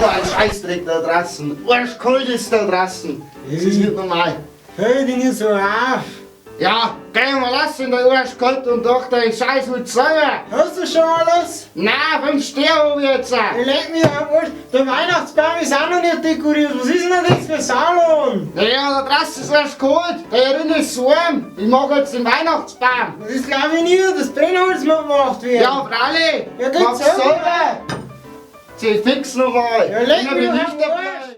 ein Scheißdreck da draußen. Arschkalt ist da draußen. Das ist nicht normal. Hör dich nicht so auf. Ja, geh mal lassen, der Arschkalt und doch dein Scheiß mit selber. Hast du schon alles? Nein, 5 Sterne hab ich jetzt. Ich leg mich am Arsch. Der Weihnachtsbaum ist auch noch nicht dekoriert. Was ist denn das für Salon? Naja, da draußen ist erst kalt. Da drin ist es warm. Ich mag jetzt den Weihnachtsbaum. Das glaube ich nie, das Brennholz muss gemacht werden. Ja, Fralli. Ja, geht's mach's selber. selber. Sie fix nochmal. Ja, leg Ich mich bin am nicht dabei. Arsch.